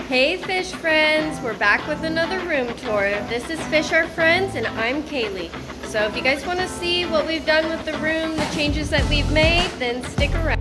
Hey fish friends, we're back with another room tour. This is Fish Are Friends and I'm Kaylee. So if you guys want to see what we've done with the room, the changes that we've made, then stick around.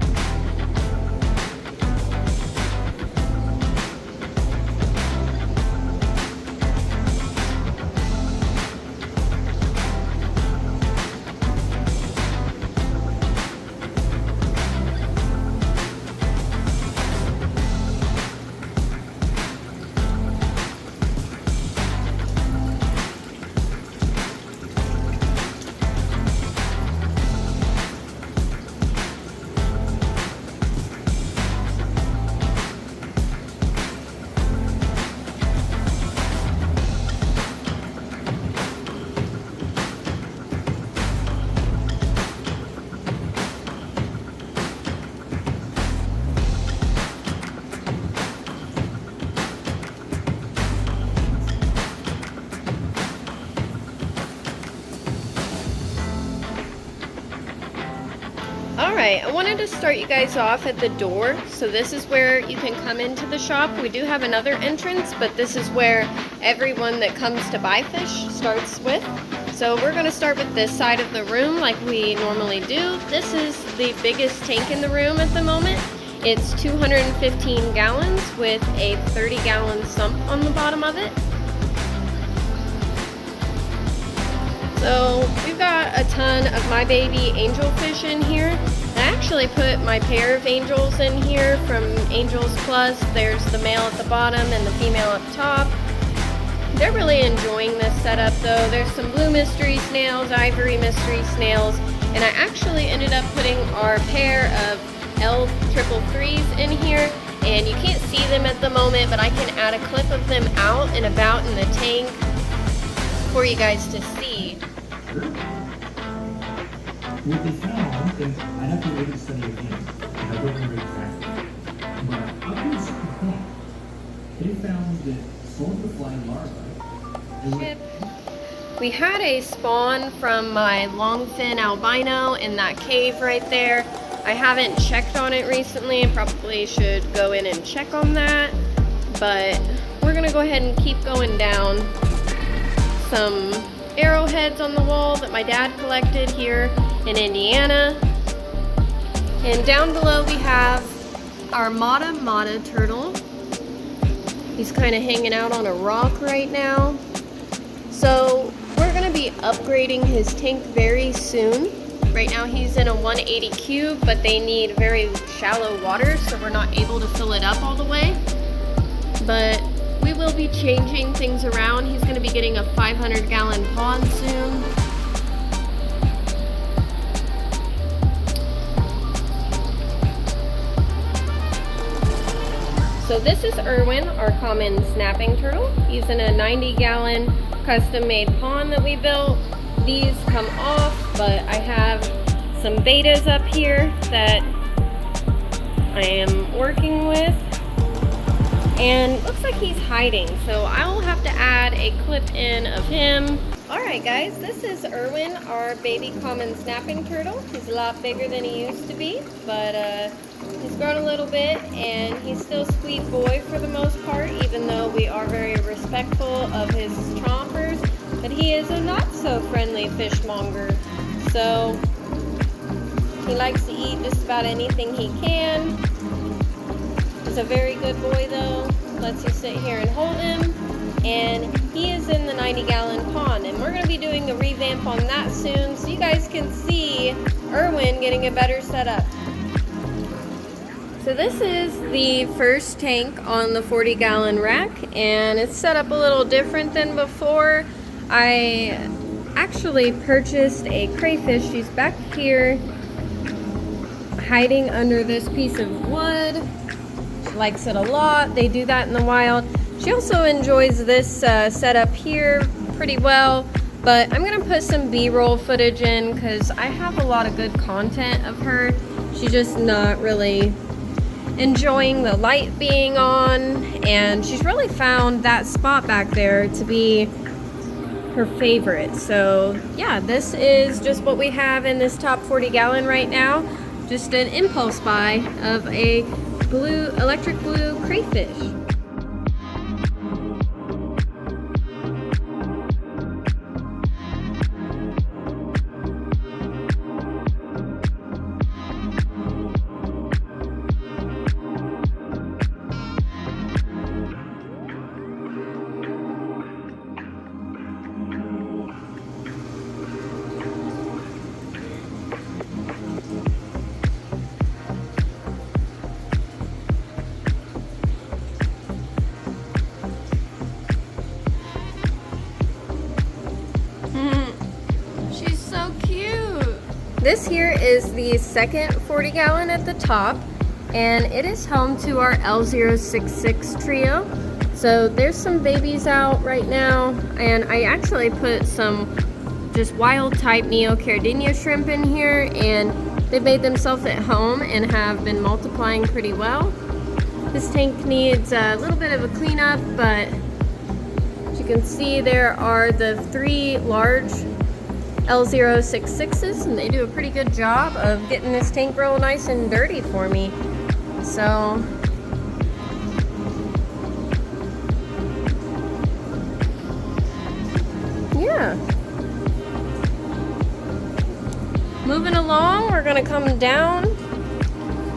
Alright, I wanted to start you guys off at the door. So this is where you can come into the shop. We do have another entrance, but this is where everyone that comes to buy fish starts with. So we're going to start with this side of the room like we normally do. This is the biggest tank in the room at the moment. It's 215 gallons with a 30-gallon sump on the bottom of it. So we've got a ton of my baby angelfish in here. I actually put my pair of angels in here from Angels Plus. There's the male at the bottom and the female up top. They're really enjoying this setup though. There's some blue mystery snails, ivory mystery snails, and I actually ended up putting our pair of L333s in here. And you can't see them at the moment, but I can add a clip of them out and about in the tank for you guys to see. What they found is, I'd have to wait and study again, because I don't remember exactly. But up to a certain point, they found that some of the flying larvae. We had a spawn from my longfin albino in that cave right there. I haven't checked on it recently. I probably should go in and check on that. But we're gonna go ahead and keep going down. Some arrowheads on the wall that my dad collected here in Indiana. And down below we have our Mata turtle. He's kind of hanging out on a rock right now. So we're going to be upgrading his tank very soon. Right now he's in a 180 cube, but they need very shallow water, so we're not able to fill it up all the way. But we will be changing things around. He's going to be getting a 500-gallon pond soon. So this is Irwin, our common snapping turtle. He's in a 90-gallon custom-made pond that we built. These come off, but I have some betas up here that I am working with. And looks like he's hiding, so I will have to add a clip in of him. Alright guys, this is Irwin, our baby common snapping turtle. He's a lot bigger than he used to be, but he's grown a little bit, and he's still a sweet boy for the most part, even though we are very respectful of his chompers. But he is a not so friendly fishmonger, so he likes to eat just about anything he can. He's a very good boy though, lets you sit here and hold him, and he is in the 90-gallon pond, and we're going to be doing a revamp on that soon so you guys can see Irwin getting a better setup. So this is the first tank on the 40-gallon rack, and it's set up a little different than before. I actually purchased a crayfish. She's back here hiding under this piece of wood. Likes it a lot. They do that in the wild. She also enjoys this setup here pretty well, but I'm gonna put some B-roll footage in because I have a lot of good content of her. She's just not really enjoying the light being on, and she's really found that spot back there to be her favorite. So yeah, this is just what we have in this top 40-gallon right now. Just an impulse buy of a electric blue crayfish. this here is the second 40 gallon at the top, and it is home to our L066 trio. So there's some babies out right now, and I actually put some just wild type Neocaridina shrimp in here, and they made themselves at home and have been multiplying pretty well. This tank needs a little bit of a cleanup, but as you can see, there are the 3 large L066s, and they do a pretty good job of getting this tank real nice and dirty for me. So yeah. Moving along, we're gonna come down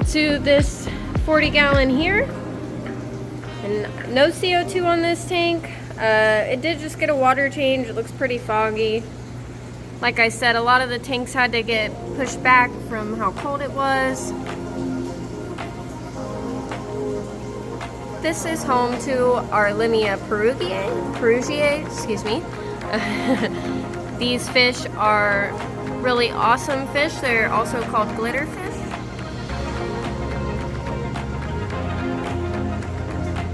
to this 40 gallon here, and no CO2 on this tank. It did just get a water change. It looks pretty foggy. Like I said, a lot of the tanks had to get pushed back from how cold it was. This is home to our Limia perugiae, excuse me. These fish are really awesome fish. They're also called glitterfish.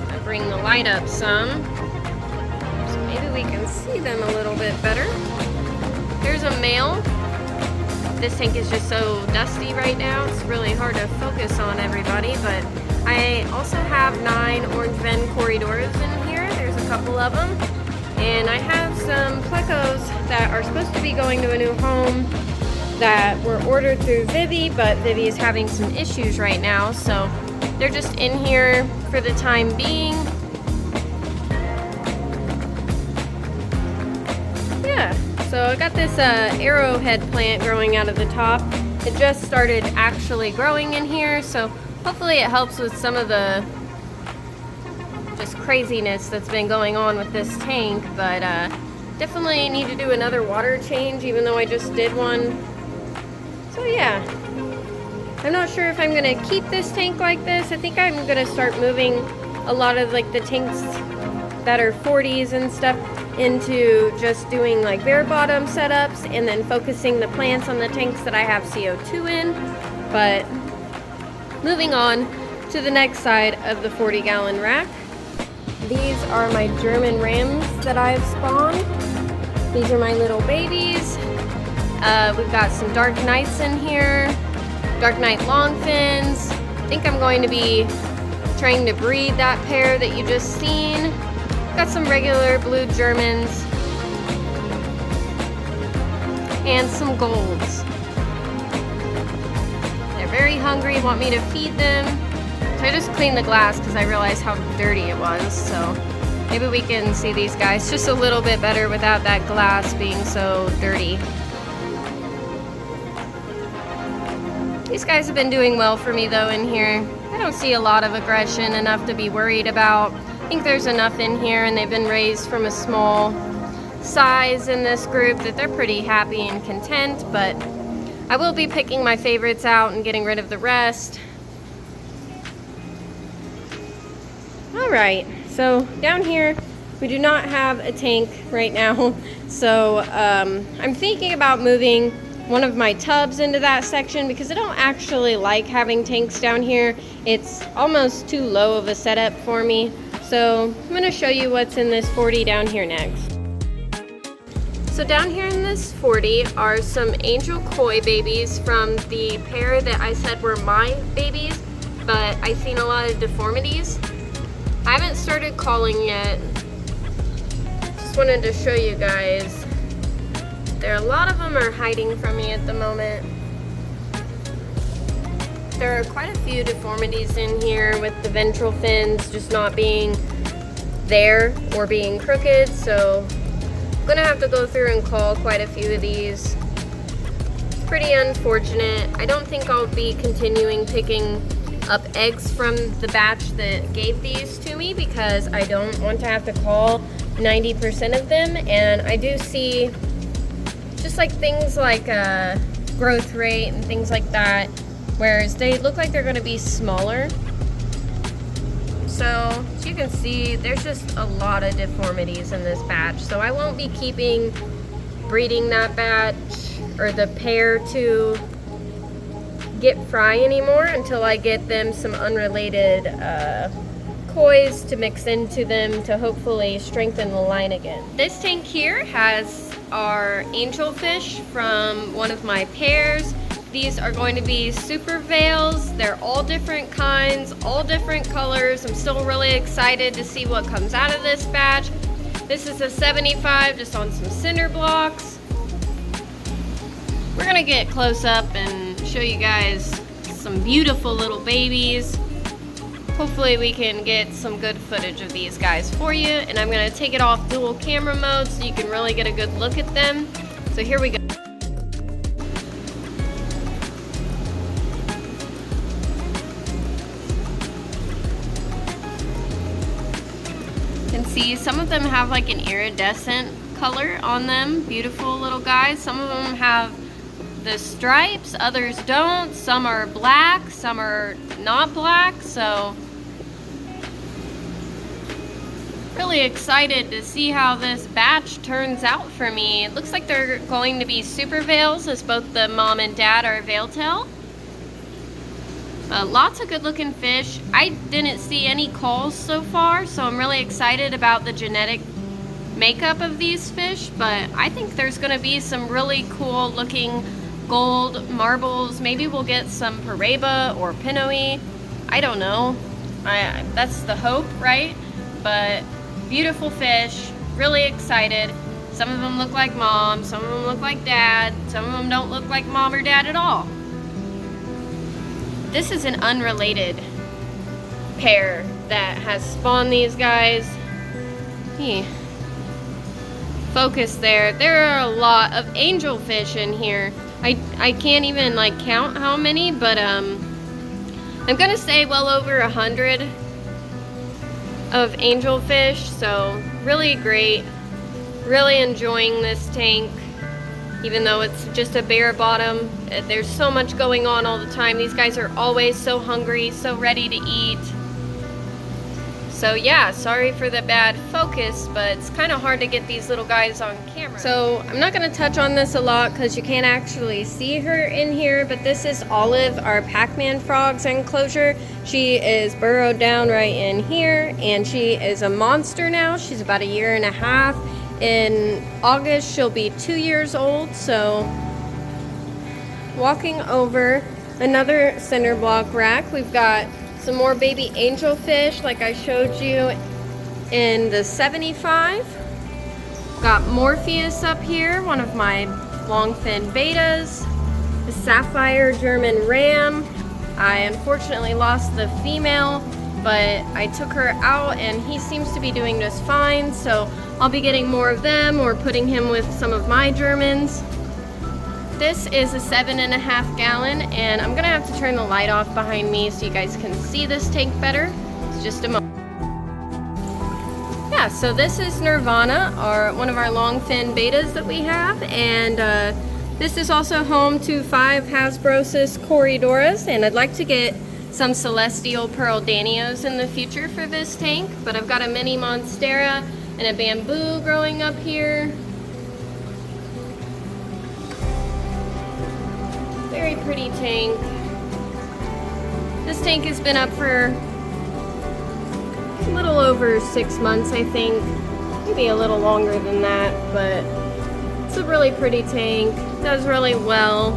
I bring the light up some, so maybe we can see them a little bit better. Here's a male. This tank is just so dusty right now. It's really hard to focus on everybody, but I also have 9 orange ven corridors in here. There's a couple of them. And I have some Plecos that are supposed to be going to a new home that were ordered through Vivi, but Vivi is having some issues right now, so they're just in here for the time being. Yeah, so I got this arrowhead plant growing out of the top. It just started actually growing in here, so hopefully it helps with some of the just craziness that's been going on with this tank, but definitely need to do another water change, even though I just did one. So yeah, I'm not sure if I'm gonna keep this tank like this. I think I'm gonna start moving a lot of like the tanks that are 40s and stuff into just doing like bare bottom setups and then focusing the plants on the tanks that I have CO2 in. But moving on to the next side of the 40 gallon rack. These are my German rams that I've spawned. These are my little babies. We've got some dark knights in here, dark knight longfins. I think I'm going to be trying to breed that pair that you just seen. Got some regular blue Germans and some golds. They're very hungry, want me to feed them. So I just cleaned the glass because I realized how dirty it was, so maybe we can see these guys just a little bit better without that glass being so dirty. These guys have been doing well for me though in here. I don't see a lot of aggression, enough to be worried about. I think there's enough in here, and they've been raised from a small size in this group that they're pretty happy and content, but I will be picking my favorites out and getting rid of the rest. Alright, so down here we do not have a tank right now, so I'm thinking about moving one of my tubs into that section because I don't actually like having tanks down here. It's almost too low of a setup for me. So I'm going to show you what's in this 40 down here next. So down here in this 40 are some angel koi babies from the pair that I said were my babies, but I've seen a lot of deformities. I haven't started calling yet. Just wanted to show you guys. A lot of them are hiding from me at the moment. There are quite a few deformities in here with the ventral fins just not being there or being crooked, so I'm gonna have to go through and call quite a few of these. It's pretty unfortunate. I don't think I'll be continuing picking up eggs from the batch that gave these to me because I don't want to have to call 90% of them, and I do see just like things like growth rate and things like that, whereas they look like they're going to be smaller. So as you can see, there's just a lot of deformities in this batch, so I won't be keeping breeding that batch. or the pair to get fry anymore until I get them some unrelated kois to mix into them to hopefully strengthen the line again. This tank here has our angelfish from one of my pairs. These are going to be super veils. They're all different kinds, all different colors. I'm still really excited to see what comes out of this batch. This is a 75 just on some cinder blocks. We're gonna get close up and show you guys some beautiful little babies. Hopefully we can get some good footage of these guys for you, and I'm gonna take it off dual camera mode so you can really get a good look at them. So here we go. You can see some of them have like an iridescent color on them. Beautiful little guys. Some of them have the stripes, others don't. Some are black, some are not black, so really excited to see how this batch turns out for me. It looks like they're going to be super veils, as both the mom and dad are veil tail. Lots of good looking fish. I didn't see any calls so far, so I'm really excited about the genetic makeup of these fish, but I think there's going to be some really cool looking gold marbles. Maybe we'll get some Paraiba or Pinoy. I don't know. That's the hope, right? But beautiful fish, really excited. Some of them look like mom, some of them look like dad, some of them don't look like mom or dad at all. This is an unrelated pair that has spawned these guys. Focus there. There are a lot of angelfish in here. I can't even like count how many, but I'm gonna say well over 100 of angelfish, so really great. Really enjoying this tank, even though it's just a bare bottom. There's so much going on all the time. These guys are always so hungry, so ready to eat. So yeah, sorry for the bad focus, but it's kind of hard to get these little guys on camera. So I'm not going to touch on this a lot because you can't actually see her in here, but this is Olive, our Pac-Man frog's enclosure. She is burrowed down right in here, and she is a monster now. She's about 1.5 years. In August, she'll be 2 years old. So walking over another cinder block rack, we've got some more baby angelfish like I showed you in the 75. Got Morpheus up here, one of my longfin betas. The sapphire German ram. I unfortunately lost the female, but I took her out and he seems to be doing just fine, so I'll be getting more of them or putting him with some of my Germans. This is a 7.5 gallon, and I'm gonna have to turn the light off behind me so you guys can see this tank better. It's just a moment. Yeah, so this is Nirvana, one of our longfin betas that we have, and this is also home to 5 Hasbrosis Corridoras, and I'd like to get some Celestial Pearl Danios in the future for this tank, but I've got a mini Monstera and a bamboo growing up here. Very pretty tank. This tank has been up for a little over 6 months, I think. Maybe a little longer than that, but it's a really pretty tank. Does really well.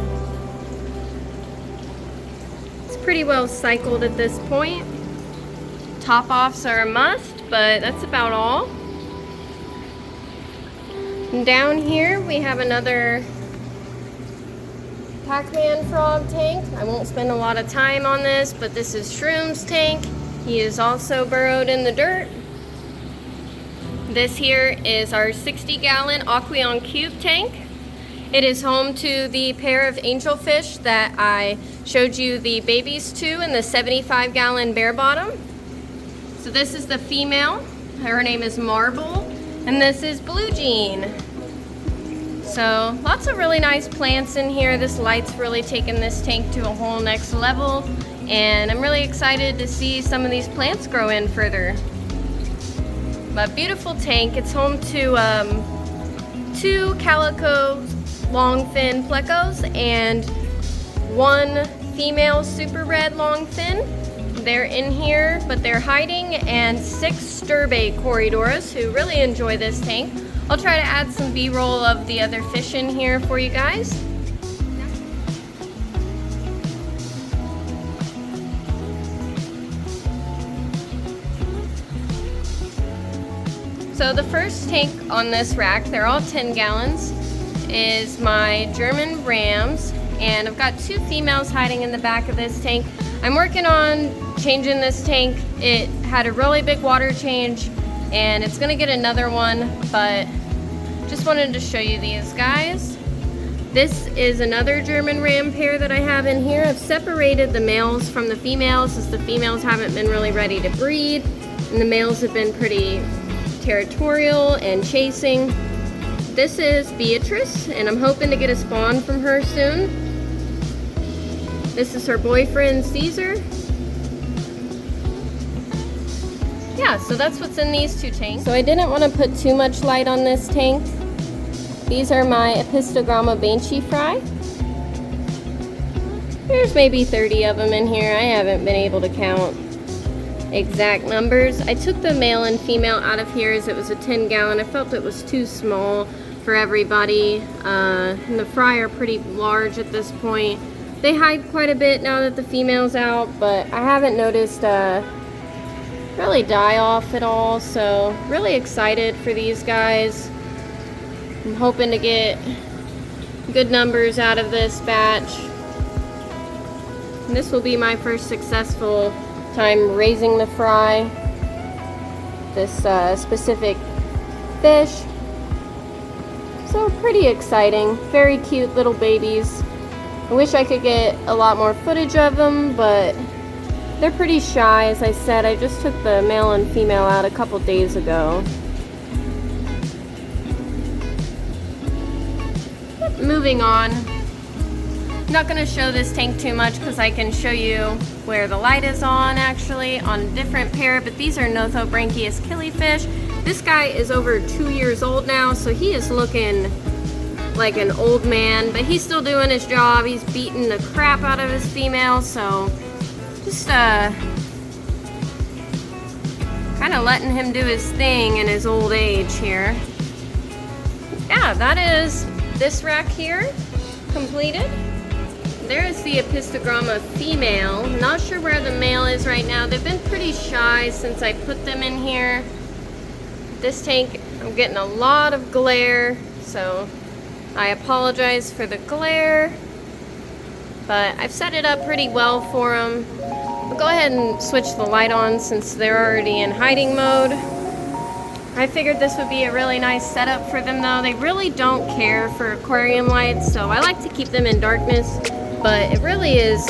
It's pretty well cycled at this point. Top offs are a must, but that's about all. And down here we have another Pac-Man frog tank. I won't spend a lot of time on this, but this is Shroom's tank. He is also burrowed in the dirt. This here is our 60-gallon Aquarium Cube tank. It is home to the pair of angelfish that I showed you the babies to in the 75-gallon bare bottom. So this is the female. Her name is Marble, and this is Blue Jean. So lots of really nice plants in here. This light's really taken this tank to a whole next level, and I'm really excited to see some of these plants grow in further. But beautiful tank. It's home to 2 calico longfin Plecos and 1 female super red longfin. They're in here, but they're hiding, and 6 stir-bait corridoras who really enjoy this tank. I'll try to add some B-roll of the other fish in here for you guys. So the first tank on this rack, they're all 10 gallons, is my German rams, and I've got 2 females hiding in the back of this tank. I'm working on changing this tank. It had a really big water change, and it's gonna get another one, but just wanted to show you these guys. This is another German ram pair that I have in here. I've separated the males from the females, as the females haven't been really ready to breed, and the males have been pretty territorial and chasing. This is Beatrice, and I'm hoping to get a spawn from her soon. This is her boyfriend, Caesar. Yeah, so that's what's in these 2 tanks. So I didn't want to put too much light on this tank. These are my Epistogramma banshee fry. There's maybe 30 of them in here. I haven't been able to count exact numbers. I took the male and female out of here as it was a 10 gallon. I felt it was too small for everybody. And the fry are pretty large at this point. They hide quite a bit now that the female's out, but I haven't noticed really die off at all, so really excited for these guys. I'm hoping to get good numbers out of this batch. And this will be my first successful time raising the fry, this specific fish. So pretty exciting, very cute little babies. I wish I could get a lot more footage of them, but they're pretty shy. As I said, I just took the male and female out a couple days ago. Moving on. I'm not going to show this tank too much because I can show you where the light is on actually on a different pair, but these are Nothobranchius Killifish. This guy is over 2 years old now, so he is looking like an old man, but he's still doing his job. He's beating the crap out of his female, so just kind of letting him do his thing in his old age here. Yeah, that is this rack here completed. There is the Epistogramma female. Not sure where the male is right now. They've been pretty shy since I put them in here. This tank, I'm getting a lot of glare, so I apologize for the glare, but I've set it up pretty well for them. I'll go ahead and switch the light on since they're already in hiding mode. I figured this would be a really nice setup for them though. They really don't care for aquarium lights, so I like to keep them in darkness, but it really is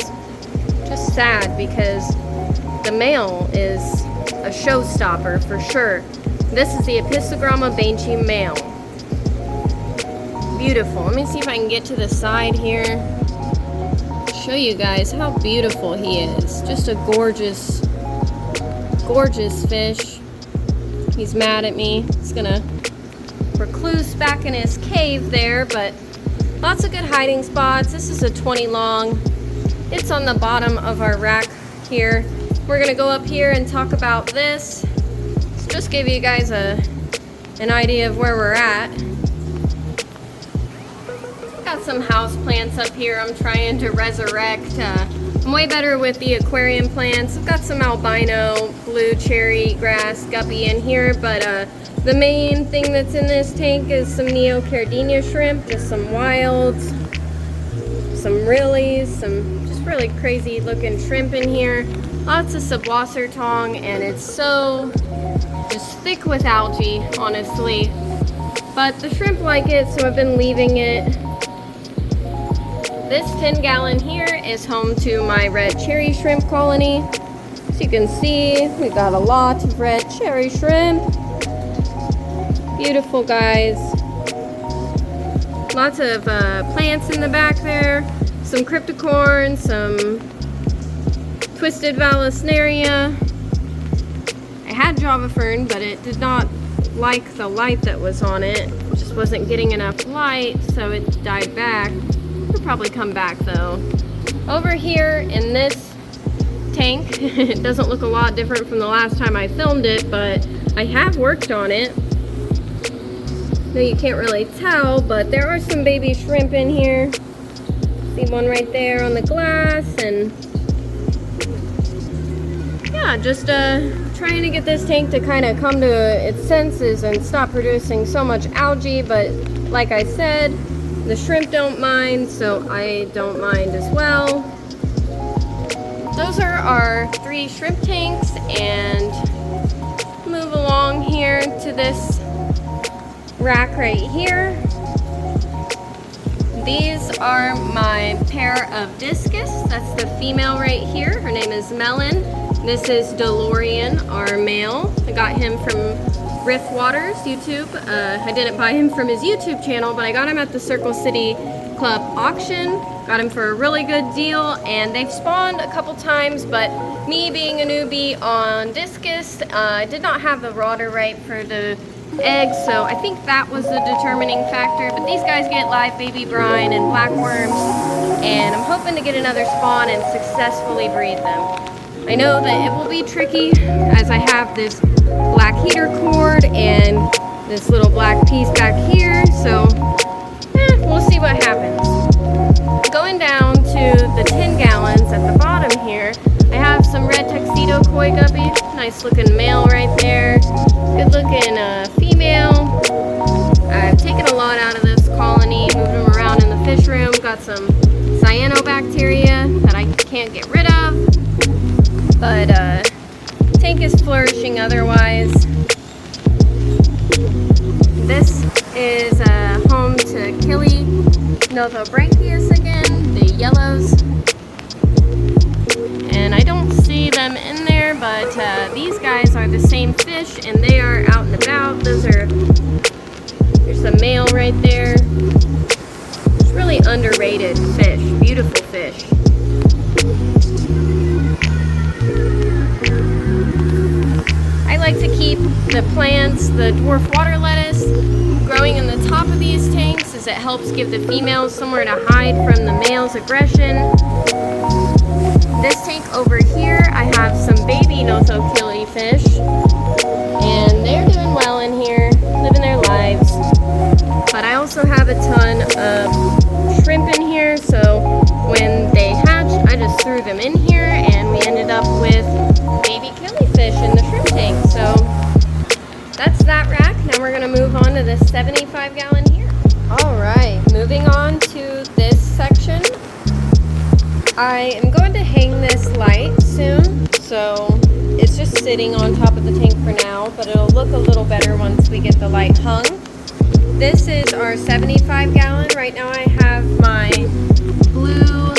just sad because the male is a showstopper for sure. This is the Epistogramma banshee male. Beautiful. Let me see if I can get to the side here. Show you guys how beautiful he is. Just a gorgeous, gorgeous fish. He's mad at me. He's gonna recluse back in his cave there, but lots of good hiding spots. This is a 20 long. It's on the bottom of our rack here. We're gonna go up here and talk about this. So just give you guys an idea of where we're at. Got some house plants up here I'm trying to resurrect. I'm way better with the aquarium plants. I've got some albino blue cherry grass guppy in here, but the main thing that's in this tank is some neocardinia shrimp, just some wilds, some rillies, some just really crazy looking shrimp in here. Lots of subwasser tong, and it's so just thick with algae, honestly. But the shrimp like it, so I've been leaving it. This 10 gallon here is home to my red cherry shrimp colony. As you can see, we've got a lot of red cherry shrimp. Beautiful guys. Lots of plants in the back there. Some cryptocorn, some twisted vallisneria. I had java fern, but it did not like the light that was on it. It just wasn't getting enough light, so it died back. It'll probably come back though. Over here in this tank, it doesn't look a lot different from the last time I filmed it, but I have worked on it. No, you can't really tell, but there are some baby shrimp in here. See one right there on the glass, and yeah, just trying to get this tank to kind of come to its senses and stop producing so much algae. But like I said, the shrimp don't mind, so I don't mind as well. Those are our 3 shrimp tanks, and move along here to this rack right here. These are my pair of Discus. That's the female right here. Her name is Melon. This is DeLorean, our male. I got him from Riff Waters YouTube. I didn't buy him from his YouTube channel, but I got him at the Circle City Club auction. Got him for a really good deal, and they've spawned a couple times, but me being a newbie on Discus, I did not have the water right for the eggs, so I think that was the determining factor. But these guys get live baby brine and black worms, and I'm hoping to get another spawn and successfully breed them. I know that it will be tricky, as I have this black heater cord and this little black piece back here, so we'll see what happens. Going down to the 10 gallons at the bottom here, I have some red tuxedo koi guppy. Nice looking male right there. Good looking female. I've taken a lot out of this colony, moved them around in the fish room. Got some cyanobacteria that I can't get rid of. But tank is flourishing otherwise. This is home to Killifish again, the yellows. And I don't see them in there, but these guys are the same fish, and they are out and about. There's a male right there. It's really underrated fish, beautiful fish. I like to keep the plants, the dwarf water lettuce, growing in the top of these tanks, as it helps give the females somewhere to hide from the male's aggression. This tank over here, I have some baby Killifish, and they're doing well in here, living their lives. But I also have a ton of shrimp in here, so when they hatched, I just threw them in here, and we ended up with baby Killifish in the shrimp tank. So that's that rack. Now we're going to move on to this 75 gallon here. Alright, moving on to this section. I am going to hang this light soon, so it's just sitting on top of the tank for now, but it'll look a little better once we get the light hung. This is our 75 gallon. Right now I have my blue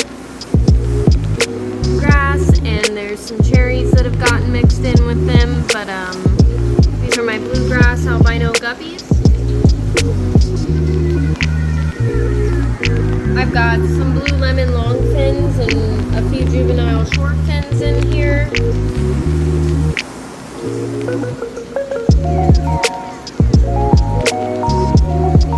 grass, and there's some cherries that have gotten mixed in with them, but these are my bluegrass albino guppies. I've got some blue lemon long fins and a few juvenile short fins in here.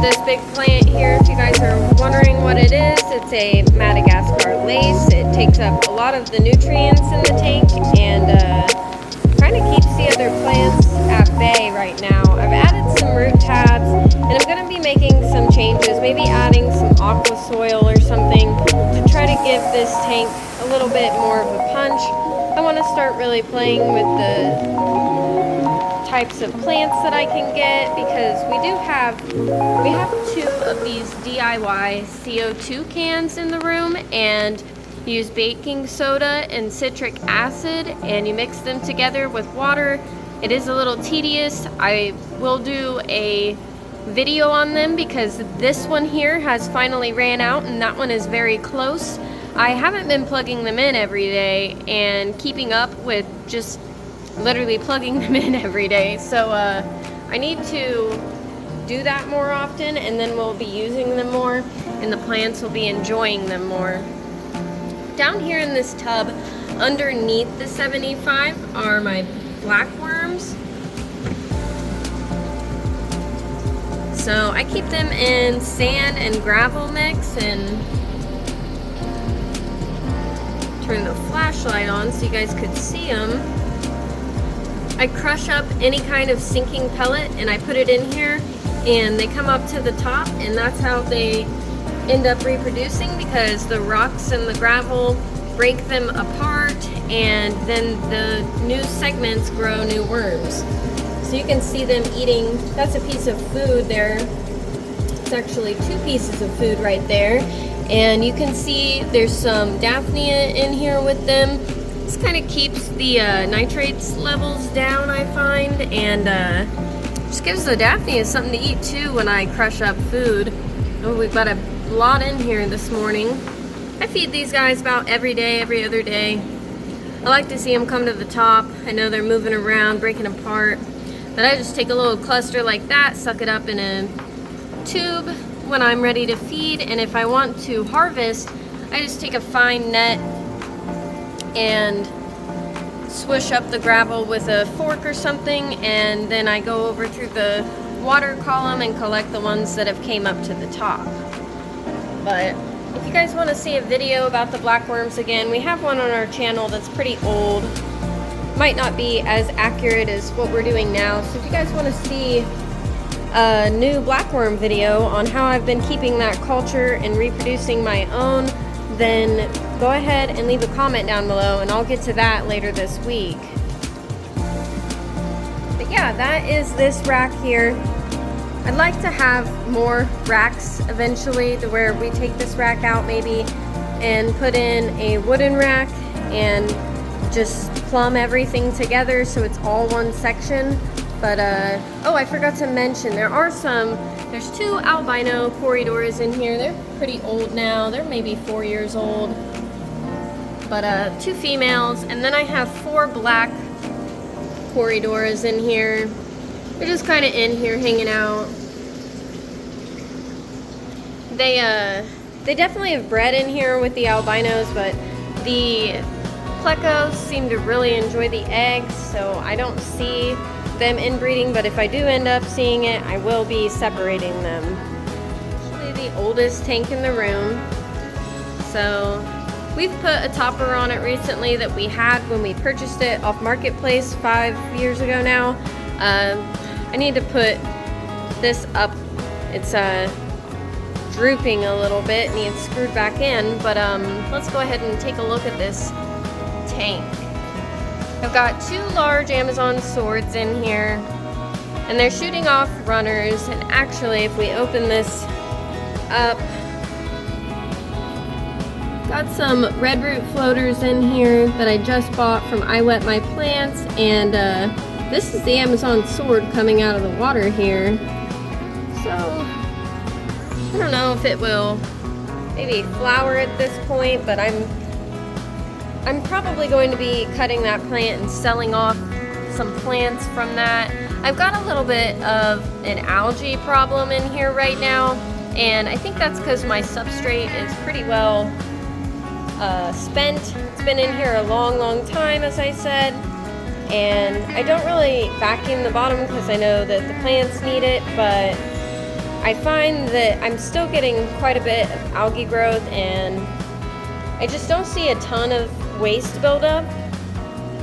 This big plant here, if you guys are wondering what it is, it's a Madagascar lace. It takes up a lot of the nutrients in the tank and kind of keeps the other plants at bay right now. I've added some root tabs, and I'm going to be making some changes, maybe adding some aqua soil or something to try to give this tank a little bit more of a punch. I want to start really playing with the types of plants that I can get, because we have 2 of these DIY CO2 cans in the room, and use baking soda and citric acid, and you mix them together with water. It is a little tedious. I will do a video on them because this one here has finally ran out, and that one is very close. I haven't been plugging them in every day and keeping up with just literally plugging them in every day, so I need to do that more often, and then we'll be using them more, and the plants will be enjoying them more. Down here in this tub underneath the 75 are my black worms. So I keep them in sand and gravel mix, and turn the flashlight on so you guys could see them. I crush up any kind of sinking pellet and I put it in here, and they come up to the top, and that's how they end up reproducing, because the rocks and the gravel break them apart, and then the new segments grow new worms. So you can see them eating. That's a piece of food there. It's actually 2 pieces of food right there. And you can see there's some Daphnia in here with them. This kind of keeps the nitrates levels down, I find, and just gives the Daphnia something to eat too when I crush up food. Oh, we've got a lot in here this morning. I feed these guys about every day, every other day. I like to see them come to the top. I know they're moving around, breaking apart. But I just take a little cluster like that, suck it up in a tube when I'm ready to feed. And if I want to harvest, I just take a fine net and swish up the gravel with a fork or something, and then I go over through the water column and collect the ones that have came up to the top. But if you guys want to see a video about the blackworms again, we have one on our channel that's pretty old. Might not be as accurate as what we're doing now. So if you guys want to see a new blackworm video on how I've been keeping that culture and reproducing my own, then go ahead and leave a comment down below, and I'll get to that later this week. But yeah, that is this rack here. I'd like to have more racks eventually, to where we take this rack out maybe and put in a wooden rack and just plumb everything together so it's all one section. But oh, I forgot to mention, there's 2 albino corridors in here. They're pretty old now. They're maybe 4 years old. But 2 females, and then I have 4 black corridors in here. They're just kind of in here hanging out. They definitely have bred in here with the albinos, but the Plecos seem to really enjoy the eggs, so I don't see them inbreeding, but if I do end up seeing it, I will be separating them. Actually the oldest tank in the room. So we've put a topper on it recently that we had when we purchased it off Marketplace 5 years ago now. I need to put this up. It's drooping a little bit, needs screwed back in, but let's go ahead and take a look at this tank. I've got 2 large Amazon swords in here, and they're shooting off runners. And actually, if we open this up, got some red root floaters in here that I just bought from I Wet My Plants, and this is the Amazon sword coming out of the water here. So I don't know if it will maybe flower at this point, but I'm probably going to be cutting that plant and selling off some plants from that. I've got a little bit of an algae problem in here right now, and I think that's because my substrate is pretty well spent. It's been in here a long time, as I said, and I don't really vacuum the bottom because I know that the plants need it, but I find that I'm still getting quite a bit of algae growth, and I just don't see a ton of waste buildup.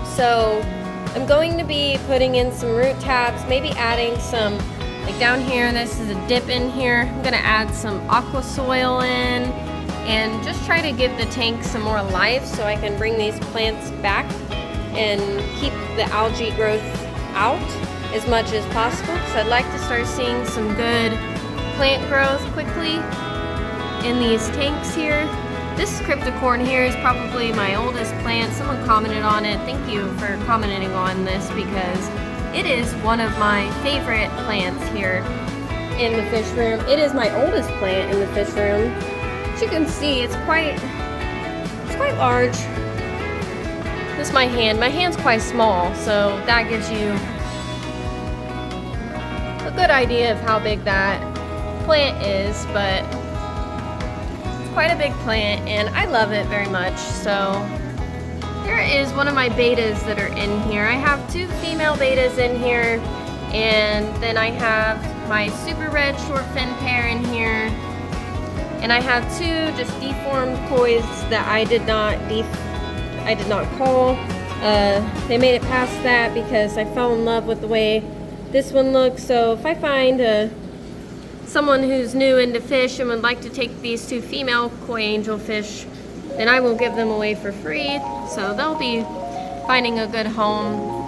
So I'm going to be putting in some root tabs, maybe adding some, like down here, this is a dip in here. I'm gonna add some aqua soil in and just try to give the tank some more life so I can bring these plants back and keep the algae growth out as much as possible, because I'd like to start seeing some good plant growth quickly in these tanks here. This cryptocorn here is probably my oldest plant. Someone commented on it. Thank you for commenting on this, because it is one of my favorite plants here in the fish room. It is my oldest plant in the fish room. As you can see, it's quite large. This is my hand. My hand's quite small, so that gives you a good idea of how big that plant is, but quite a big plant, and I love it very much. So here is one of my bettas that are in here. I have 2 female bettas in here, and then I have my super red short fin pair in here. And I have two just deformed kois that I did not call. They made it past that because I fell in love with the way this one looks. So if I find someone who's new into fish and would like to take these two female koi angelfish, then I will give them away for free. So they'll be finding a good home.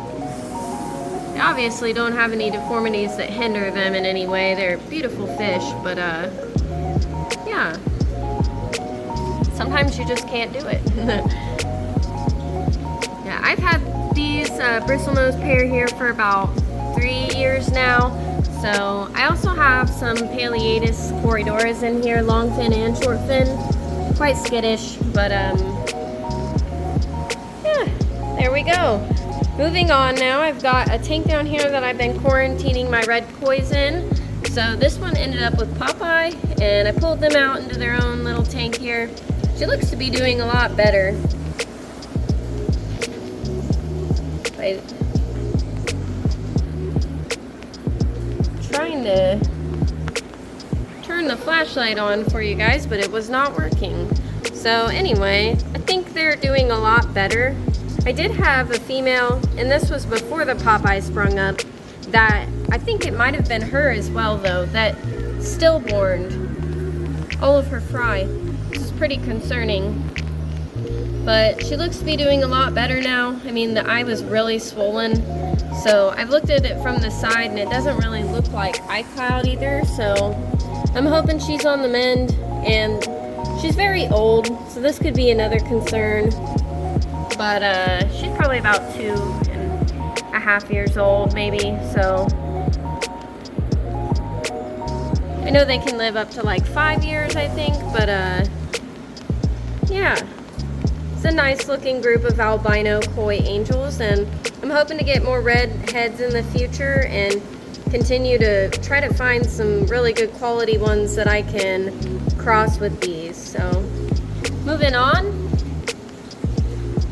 They obviously don't have any deformities that hinder them in any way. They're beautiful fish, but yeah. Sometimes you just can't do it. Yeah, I've had these bristlenose pair here for about 3 years now. So I also have some Paleatus corridoras in here, long fin and short fin. Quite skittish, but yeah, there we go. Moving on now, I've got a tank down here that I've been quarantining my red kois in. So this one ended up with Popeye, and I pulled them out into their own little tank here. She looks to be doing a lot better. Trying to turn the flashlight on for you guys, but it was not working. So anyway, I think they're doing a lot better. I did have a female, and this was before the Popeye sprung up, that I think it might have been her as well though, that stillborned all of her fry. This is pretty concerning. But she looks to be doing a lot better now. I mean, the eye was really swollen. So I've looked at it from the side and it doesn't really look like eye cloud either. So I'm hoping she's on the mend, and she's very old, so this could be another concern. But she's probably about 2.5 years old maybe, so I know they can live up to like 5 years, I think, but yeah, it's a nice looking group of albino koi angels, and I'm hoping to get more red heads in the future and continue to try to find some really good quality ones that I can cross with these. So moving on,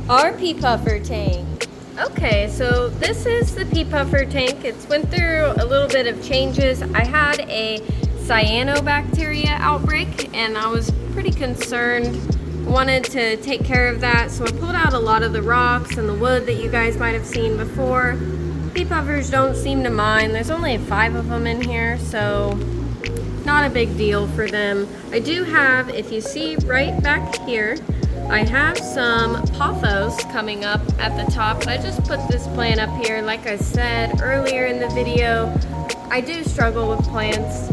our pea puffer tank. Okay, so this is the pea puffer tank. It's went through a little bit of changes. I had a cyanobacteria outbreak and I was pretty concerned. Wanted to take care of that, so I pulled out a lot of the rocks and the wood that you guys might have seen before. Pea puffers don't seem to mind. There's only 5 of them in here, so not a big deal for them. I do have, if you see right back here, I have some pothos coming up at the top, but I just put this plant up here. Like I said earlier in the video, I do struggle with plants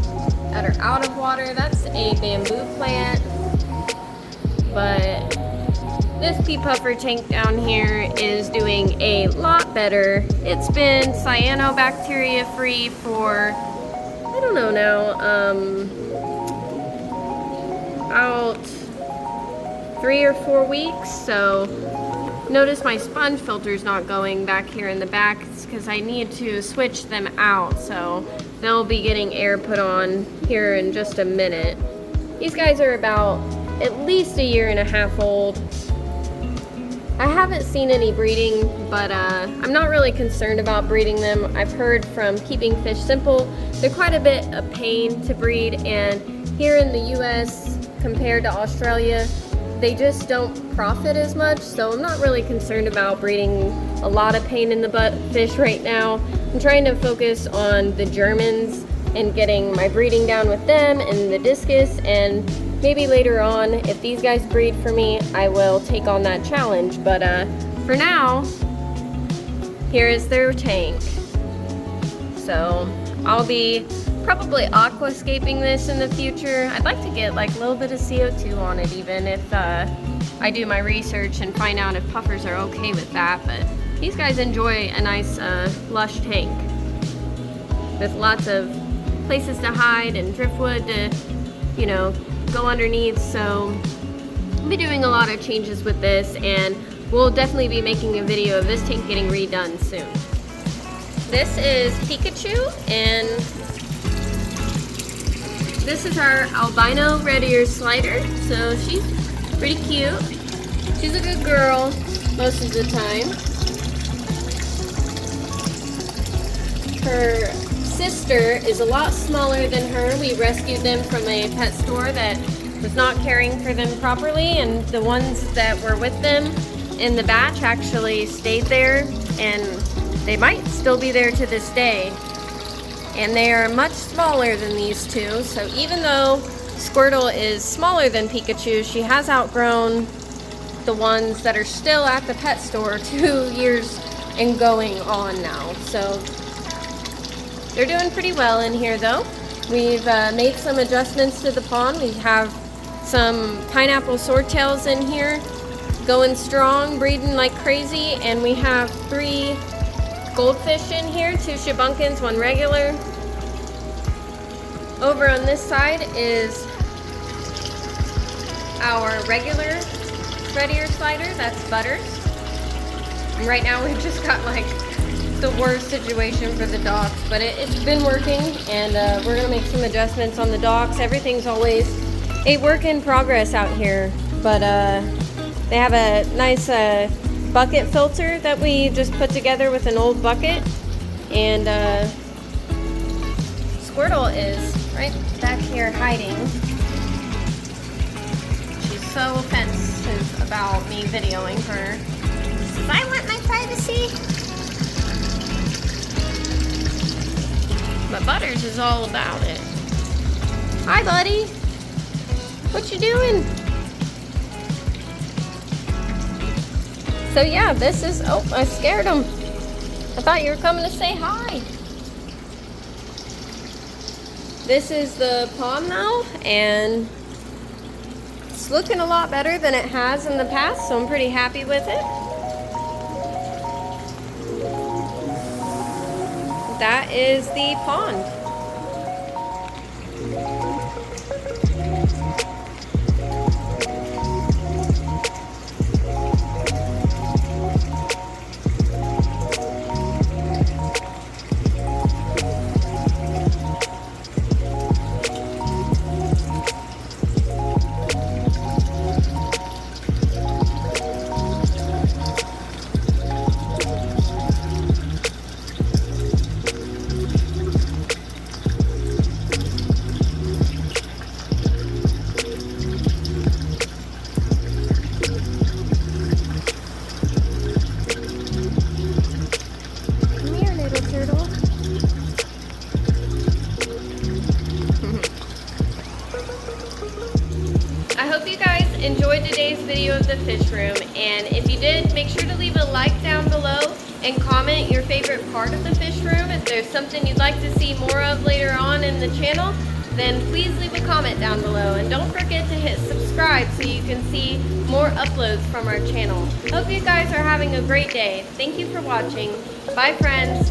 that are out of water. That's a bamboo plant, but this pea puffer tank down here is doing a lot better. It's been cyanobacteria free for, I don't know now, about 3 or 4 weeks. So notice my sponge filter's not going back here in the back. It's because I need to switch them out, so they'll be getting air put on here in just a minute. These guys are about at least 1.5 years old. I haven't seen any breeding, but I'm not really concerned about breeding them. I've heard from Keeping Fish Simple, they're quite a bit of pain to breed, and here in the US compared to Australia, they just don't profit as much, so I'm not really concerned about breeding a lot of pain in the butt fish right now. I'm trying to focus on the Germans and getting my breeding down with them and the Discus, and maybe later on, if these guys breed for me, I will take on that challenge. But for now, here is their tank. So I'll be probably aquascaping this in the future. I'd like to get like a little bit of CO2 on it, even if I do my research and find out if puffers are okay with that. But these guys enjoy a nice lush tank with lots of places to hide and driftwood to, you know, go underneath. So I'll be doing a lot of changes with this, and we'll definitely be making a video of this tank getting redone soon. This is Pikachu, and this is our albino red ear slider. So she's pretty cute. She's a good girl most of the time. Her sister is a lot smaller than her. We rescued them from a pet store that was not caring for them properly, and the ones that were with them in the batch actually stayed there, and they might still be there to this day. And they are much smaller than these two, so even though Squirtle is smaller than Pikachu, she has outgrown the ones that are still at the pet store 2 years and going on now. So they're doing pretty well in here though. We've made some adjustments to the pond. We have some pineapple swordtails in here going strong, breeding like crazy, and we have 3 goldfish in here, 2 shibunkins, 1 regular. Over on this side is our regular red ear slider, that's Butters. And right now we've just got like the worst situation for the docks, but it's been working, and we're gonna make some adjustments on the docks. Everything's always a work in progress out here, but they have a nice bucket filter that we just put together with an old bucket, and Squirtle is right back here hiding. She's so offensive about me videoing her. She says, I want my privacy. But Butters is all about it. Hi, buddy. What you doing? So yeah, this is, oh, I scared him. I thought you were coming to say hi. This is the pond now, and it's looking a lot better than it has in the past, so I'm pretty happy with it. That is the pond. Enjoyed today's video of the fish room, and if you did, make sure to leave a like down below and comment your favorite part of the fish room. If there's something you'd like to see more of later on in the channel, then please leave a comment down below, and don't forget to hit subscribe so you can see more uploads from our channel. Hope you guys are having a great day. Thank you for watching. Bye, friends.